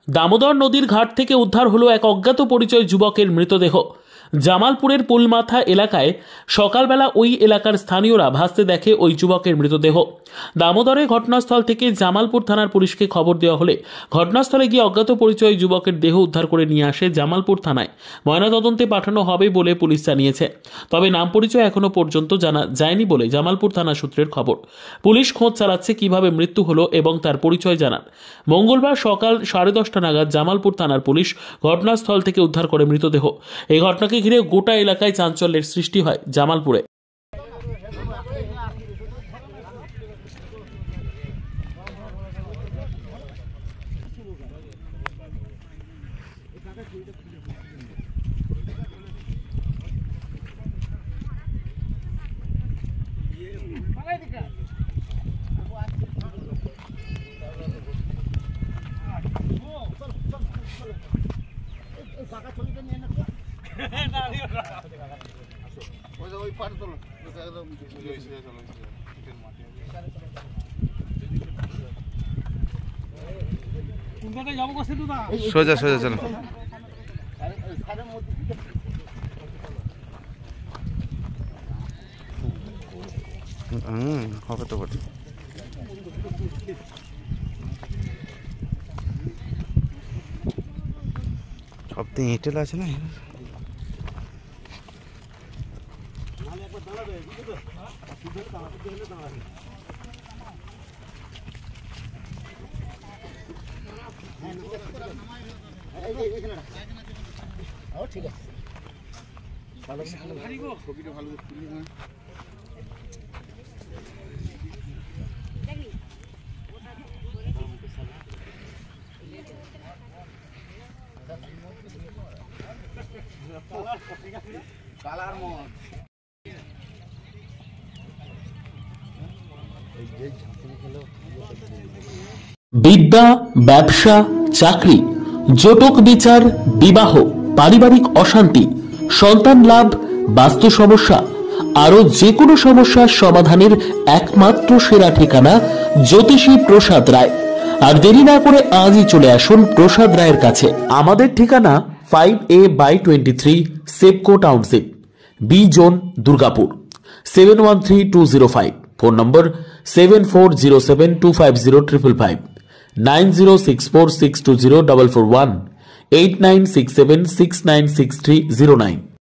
দামোদর নদীর ঘাট থেকে উদ্ধার হলো এক অজ্ঞাত পরিচয় যুবকের মৃতদেহ। জামালপুরের পুলমাথা এলাকায় সকালবেলা ওই এলাকার স্থানীয়রা ভাসতে দেখে ওই যুবকের মৃতদেহ। দামোদরে ঘটনাস্থল থেকে জামালপুর থানার পুলিশকে খবর দেওয়া হলে ঘটনাস্থলে গিয়ে অজ্ঞাত পরিচয় যুবকের দেহ উদ্ধার করে নিয়ে আসে জামালপুর থানায়। ময়নাতদন্তে পাঠানো হবে বলে পুলিশ জানিয়েছে। তবে নাম পরিচয় এখনো পর্যন্ত জানা যায়নি বলে জামালপুর থানা সূত্রের খবর। পুলিশ খোঁজ চালাচ্ছে কিভাবে মৃত্যু হলো এবং তার পরিচয় জানান। মঙ্গলবার সকাল 10:30 নাগাদ জামালপুর থানার পুলিশ ঘটনাস্থল থেকে উদ্ধার করে মৃতদেহ। এই ঘটনাকে ঘিরে গোটা এলাকায় চাঞ্চল্যের সৃষ্টি হয় জামালপুরে। সোজা সোজা চলো। হবে তো বটে। সব তো এঁটেল আছে না। ঠিক আছে কালার মত বিদ্যা, ব্যবসা, চাকরি, জটক বিচার, বিবাহ, পারিবারিক অশান্তি, সন্তান লাভ, বাস্তু সমস্যা, আরো যে কোনো সমস্যার সমাধানের একমাত্র সেরা ঠিকানা জ্যোতিষী প্রসাদ রায়। আর দেরি না করে আজই চলে আসুন প্রসাদ রায়ের কাছে। আমাদের ঠিকানা 5A/23 Sepco township, B zone, Durgapur, 713205। Phone number 7407250555, 9064620441, 8967696309।